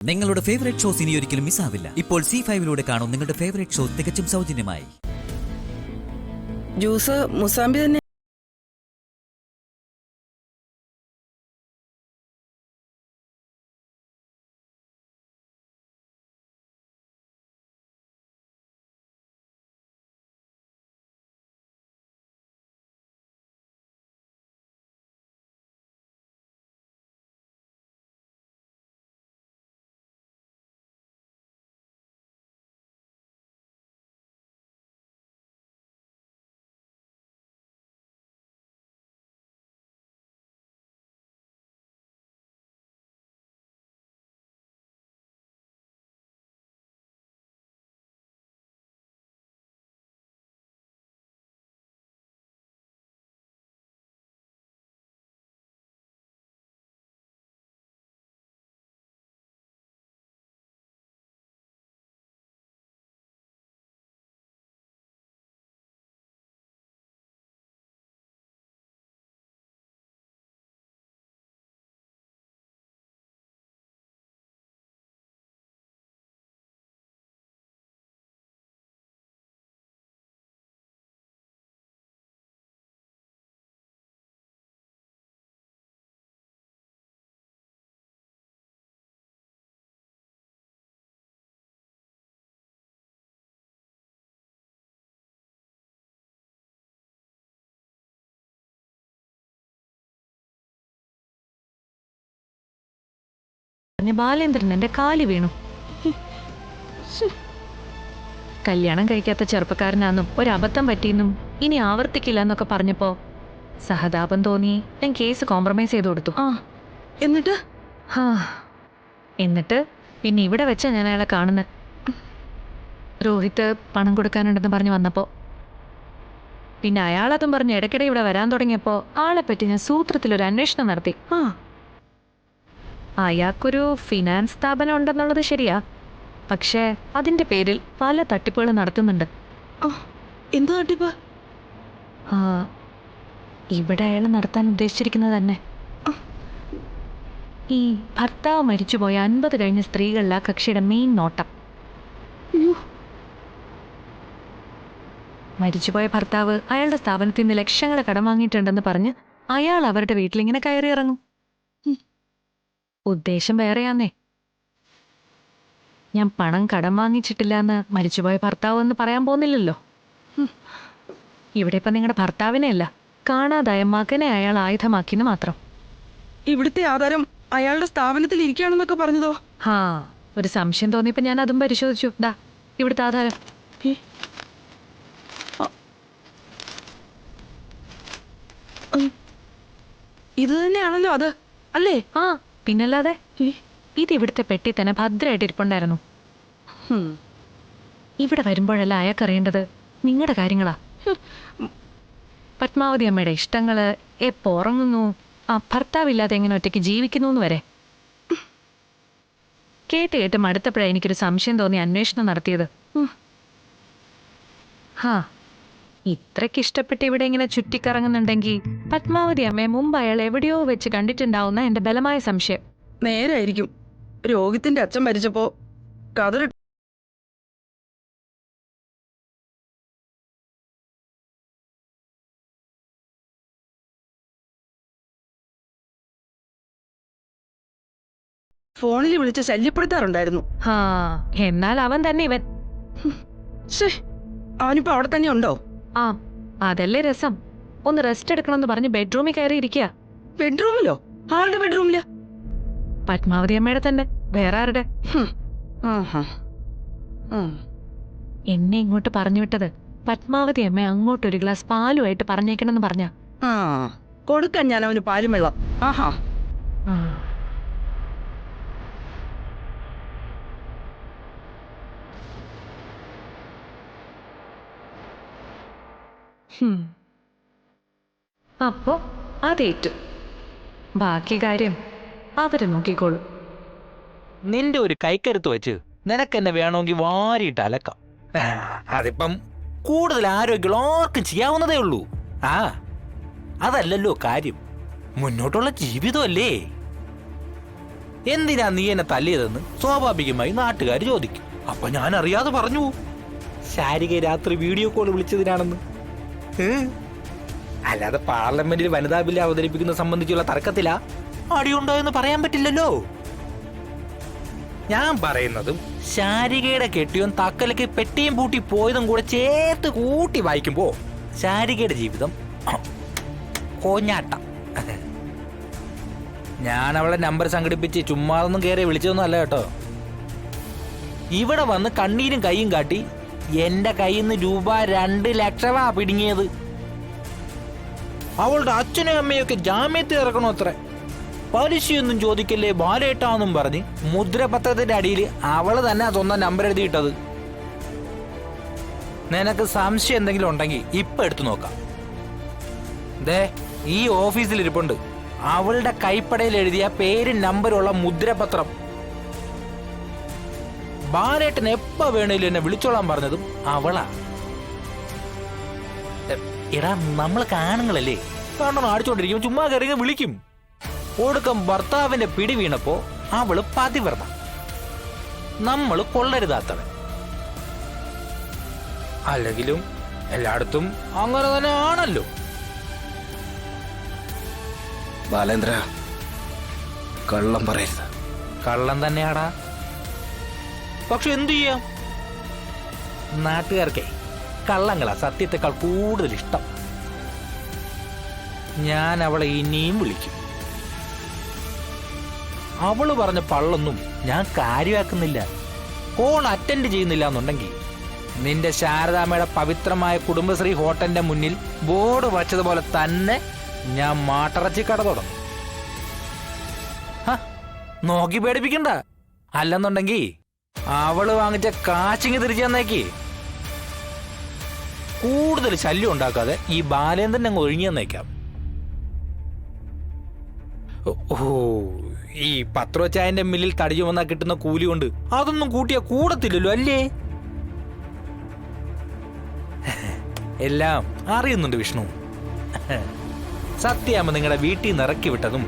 നിങ്ങളുടെ favourite shows ഇനി ഒരിക്കലും മിസ്സാവില്ല. ഇപ്പോൾ C5 കാണും നിങ്ങളുടെ ഫേവറേറ്റ് ഷോ തികച്ചും സൗജന്യമായി. ജ്യൂസ് മുസാമ്പി തന്നെ. ബാലേന്ദ്രൻ എന്റെ കാലി വീണു. കല്യാണം കഴിക്കാത്ത ചെറുപ്പക്കാരനാന്നും ഒരബദ്ധം പറ്റിയെന്നും ഇനി ആവർത്തിക്കില്ല എന്നൊക്കെ പറഞ്ഞപ്പോ സഹതാപം തോന്നി ഞാൻ കേസ് കോംപ്രമൈസ് ചെയ്ത് കൊടുത്തു. എന്നിട്ട് എന്നിട്ട് പിന്നെ ഇവിടെ വെച്ചാ ഞാൻ അയാളെ കാണുന്നത്. രോഹിത് പണം കൊടുക്കാനുണ്ടെന്ന് പറഞ്ഞ് വന്നപ്പോ പിന്നെ അയാളതും പറഞ്ഞ് ഇടയ്ക്കിടെ ഇവിടെ വരാൻ തുടങ്ങിയപ്പോ ആളെപ്പറ്റി ഞാൻ സൂത്രത്തിലൊരു അന്വേഷണം നടത്തി. അയാൾക്കൊരു ഫിനാൻസ് സ്ഥാപനം ഉണ്ടെന്നുള്ളത് ശരിയാ, പക്ഷേ അതിന്റെ പേരിൽ പല തട്ടിപ്പുകൾ നടത്തുന്നുണ്ട്. എന്ത് തട്ടിപ്പ്? ഇവിടെ അയാൾ നടത്താൻ ഉദ്ദേശിച്ചിരിക്കുന്നത് തന്നെ ഈ ഭർത്താവ് മരിച്ചുപോയ 50 കഴിഞ്ഞ സ്ത്രീകളിലെ ആ കക്ഷിയുടെ മെയിൻ നോട്ടം. മരിച്ചുപോയ ഭർത്താവ് അയാളുടെ സ്ഥാപനത്തിൽ നിന്ന് ലക്ഷങ്ങൾ കടം വാങ്ങിയിട്ടുണ്ടെന്ന് പറഞ്ഞ് അയാൾ അവരുടെ വീട്ടിലിങ്ങനെ കയറി ഇറങ്ങും. ഉദ്ദേശം വേറെയാന്നേ. ഞാൻ പണം കടം വാങ്ങിച്ചിട്ടില്ല എന്ന് മരിച്ചുപോയ ഭർത്താവ് എന്ന് പറയാൻ പോകുന്നില്ലല്ലോ. ഇവിടെ ഇപ്പം നിങ്ങളുടെ ഭർത്താവിനെയല്ല, കാണാതായ മകനെ അയാൾ ആയുധമാക്കിന്ന് മാത്രം. ഇവിടുത്തെ ആധാരം അയാളുടെ സ്ഥാപനത്തിൽ ഇരിക്കുകയാണെന്നൊക്കെ പറഞ്ഞതോ? ഒരു സംശയം തോന്നിയപ്പോ ഞാൻ അതും പരിശോധിച്ചു. ദാ ഇവിടുത്തെ ആധാരം. ഇത് തന്നെയാണല്ലോ അത്, അല്ലേ? പിന്നല്ലാതെ. ഇത് ഇവിടുത്തെ പെട്ടി തന്നെ ഭദ്രമായിട്ട് ഇരിപ്പുണ്ടായിരുന്നു. ഇവിടെ വരുമ്പോഴല്ല അയാൾക്കറിയേണ്ടത് നിങ്ങളുടെ കാര്യങ്ങളാ. പത്മാവതി അമ്മയുടെ ഇഷ്ടങ്ങള്, എപ്പോ ഉറങ്ങുന്നു, ഭർത്താവില്ലാതെ എങ്ങനെ ഒറ്റയ്ക്ക് ജീവിക്കുന്നു വരെ കേട്ട് കേട്ട് മടുത്തപ്പോഴാണ് എനിക്കൊരു സംശയം തോന്നി അന്വേഷണം നടത്തിയത്. ഇത്രയ്ക്ക് ഇഷ്ടപ്പെട്ട് ഇവിടെ ഇങ്ങനെ ചുറ്റിക്കറങ്ങുന്നുണ്ടെങ്കിൽ പത്മാവതി അമ്മയെ മുമ്പ് അയാൾ എവിടെയോ വെച്ച് കണ്ടിട്ടുണ്ടാവുന്ന എന്റെ ബലമായ സംശയം. നേരായിരിക്കും. രോഹിത്തിന്റെ അച്ഛൻ മരിച്ചപ്പോ കതറി ഫോണിൽ വിളിച്ച് ശല്യപ്പെടുത്താറുണ്ടായിരുന്നു. എന്നാൽ അവൻ തന്നെ ഇവൻ. അവനിപ്പോ അവിടെ തന്നെ ഉണ്ടോ? അതല്ലേ രസം. ഒന്ന് റെസ്റ്റ് എടുക്കണമെന്ന് പറഞ്ഞ് ബെഡ്റൂമിൽ കയറി ഇരിക്കുക. ബെഡ്റൂമിലോ? ആരുടെ ബെഡ്റൂമില്? പത്മാവതി അമ്മയുടെ തന്നെ, വേറെ ആരുടെ? എന്നെ ഇങ്ങോട്ട് പറഞ്ഞു വിട്ടത് പത്മാവതി അമ്മ അങ്ങോട്ടൊരു ഗ്ലാസ് പാലുമായിട്ട് പറഞ്ഞേക്കണമെന്ന് പറഞ്ഞ. കൊടുക്കാൻ ഞാൻ അവന് പാലും വെള്ളം. അപ്പോ അതേറ്റു. ബാക്കി കാര്യം അവര് നോക്കിക്കോളും. നിന്റെ ഒരു കൈക്കരുത്ത് വെച്ച് നിനക്കെന്നെ വേണമെങ്കിൽ വാരിയിട്ട് അലക്കാം. അതിപ്പം കൂടുതൽ ആരോഗ്യമുള്ള ആർക്കും ചെയ്യാവുന്നതേ ഉള്ളൂ. അതല്ലല്ലോ കാര്യം, മുന്നോട്ടുള്ള ജീവിതമല്ലേ. എന്തിനാ നീ എന്നെ തല്ലിയതെന്ന് സ്വാഭാവികമായി നാട്ടുകാർ ചോദിക്കും. അപ്പൊ ഞാൻ അറിയാതെ പറഞ്ഞു ശാരിക രാത്രി വീഡിയോ കോൾ വിളിച്ചതിനാണെന്ന്. അല്ലാതെ പാർലമെന്റിൽ വനിതാ ബില്ല് അവതരിപ്പിക്കുന്ന സംബന്ധിച്ചുള്ള തർക്കത്തിലാ അടിയുണ്ടോ എന്ന് പറയാൻ പറ്റില്ലല്ലോ. ഞാൻ പറയുന്നതും ശാരികയുടെ കെട്ടിയോൻ തക്കലക്ക് പെട്ടിയും പൂട്ടി പോയതും കൂടെ ചേർത്ത് കൂട്ടി വായിക്കുമ്പോ ശാരികയുടെ ജീവിതം കോഞ്ഞാട്ടം. ഞാൻ അവളെ നമ്പർ സംഘടിപ്പിച്ച് ചുമ്മാതൊന്നും കയറി വിളിച്ചതൊന്നും അല്ല കേട്ടോ. ഇവിടെ വന്ന് കണ്ണീരും കൈയും കാട്ടി എന്റെ കയ്യിൽ നിന്ന് രൂപ 2 ലക്ഷമാ പിടുങ്ങിയത്. അവളുടെ അച്ഛനും അമ്മയൊക്കെ ജാമ്യത്തിൽ ഇറക്കണോ അത്ര. പലിശയൊന്നും ചോദിക്കല്ലേ ബാലേട്ടാന്നും പറഞ്ഞ് മുദ്രപത്രത്തിന്റെ അടിയിൽ അവള് തന്നെ സ്വന്തം നമ്പർ എഴുതിയിട്ടത്. നിനക്ക് സംശയം എന്തെങ്കിലും ഉണ്ടെങ്കിൽ ഇപ്പൊ എടുത്തു നോക്കാം. ദേ ഈ ഓഫീസിൽ ഇരിപ്പുണ്ട് അവളുടെ കൈപ്പടയിൽ എഴുതിയ പേരും നമ്പറുള്ള മുദ്രപത്രം. ബാലേട്ടൻ എപ്പ വേണേലും എന്നെ വിളിച്ചോളാൻ പറഞ്ഞതും അവളാ. എടാ നമ്മൾ കാണുങ്ങളല്ലേ, കാരണം അടിച്ചോണ്ടിരിക്കും ചുമ്മാ കയറി വിളിക്കും. ഒടുക്കം ഭർത്താവിന്റെ പിടി വീണപ്പോ അവള് പതിവ്രത, നമ്മള് കൊള്ളരുതാത്തവൻ. അല്ലെങ്കിലും എല്ലായിടത്തും അങ്ങനെ തന്നെ ആണല്ലോ. ബാലേന്ദ്ര, കള്ളം പറയരുത്. കള്ളം തന്നെയാടാ. പക്ഷെ എന്തു ചെയ്യാം, നാട്ടുകാർക്കേ കള്ളങ്ങളാ സത്യത്തെക്കാൾ കൂടുതൽ ഇഷ്ടം. ഞാൻ അവളെ ഇനിയും വിളിക്കും. അവള് പറഞ്ഞ പള്ളൊന്നും ഞാൻ കാര്യമാക്കുന്നില്ല. കോൾ അറ്റൻഡ് ചെയ്യുന്നില്ല എന്നുണ്ടെങ്കിൽ നിന്റെ ശാരദാമ്മയുടെ പവിത്രമായ കുടുംബശ്രീ ഹോട്ടലിന്റെ മുന്നിൽ ബോർഡ് വച്ചതുപോലെ തന്നെ ഞാൻ മാട്ടിറച്ചി കട തുടങ്ങും. നോക്കി പേടിപ്പിക്കണ്ട. അല്ലെന്നുണ്ടെങ്കിൽ അവള് വാങ്ങിച്ച കാച്ചിങ് തിരിച്ചു തന്നേക്ക്. കൂടുതൽ ശല്യം ഉണ്ടാക്കാതെ ഈ ബാലേന്ദ്രൻ അങ്ങ് ഒഴിഞ്ഞു തന്നേക്കാം. ഓ, ഈ പത്രോച്ചായന്റെ മില്ലിൽ തടിച്ചു വന്നാൽ കിട്ടുന്ന കൂലി കൊണ്ട് അതൊന്നും കൂട്ടിയാ കൂടത്തില്ലല്ലോ അല്ലേ? എല്ലാം അറിയുന്നുണ്ട് വിഷ്ണു. സത്യാമ്മ നിങ്ങളുടെ വീട്ടിൽ നിന്ന് ഇറക്കി വിട്ടതും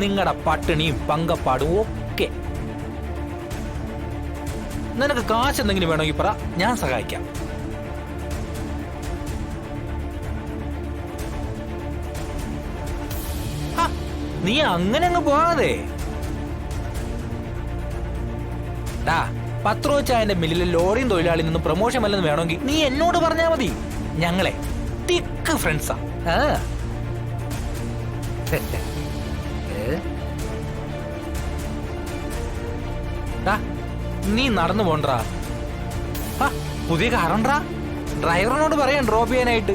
നിങ്ങളുടെ പട്ടിണിയും പങ്കപ്പാടും ഒക്കെ. നിനക്ക് കാശ് എന്തെങ്കിലും വേണമെങ്കിൽ പറ, ഞാൻ സഹായിക്കാം. നീ അങ്ങനെ അങ്ങ് പോകാതെ. പത്രോച്ചായന്റെ മില്ലിലെ ലോറിയും തൊഴിലാളിയിൽ നിന്നും പ്രൊമോഷൻ വല്ലതും വേണമെങ്കിൽ നീ എന്നോട് പറഞ്ഞാ മതി. ഞങ്ങളെ തിക്ക് ഫ്രണ്ട്സാ. നീ നടന്നു പോണ്ടാ. പുതിയ കാറുണ്ടാ, ഡ്രൈവറിനോട് പറയാൻ ഡ്രോപ്പ് ചെയ്യാനായിട്ട്.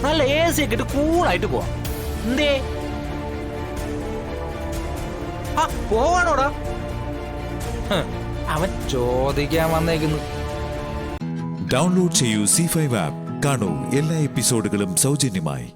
നല്ല AC ഒക്കെ ഇട്ട് കൂളായിട്ട് പോവാം. എന്തേ പോവാണോടാ? അവൻ ചോദിക്കാൻ വന്നേക്കുന്നു. ഡൗൺലോഡ് ചെയ്യൂ C5 ആപ്പ്. കാണൂ എല്ലാ എപ്പിസോഡുകളും സൗജന്യമായി.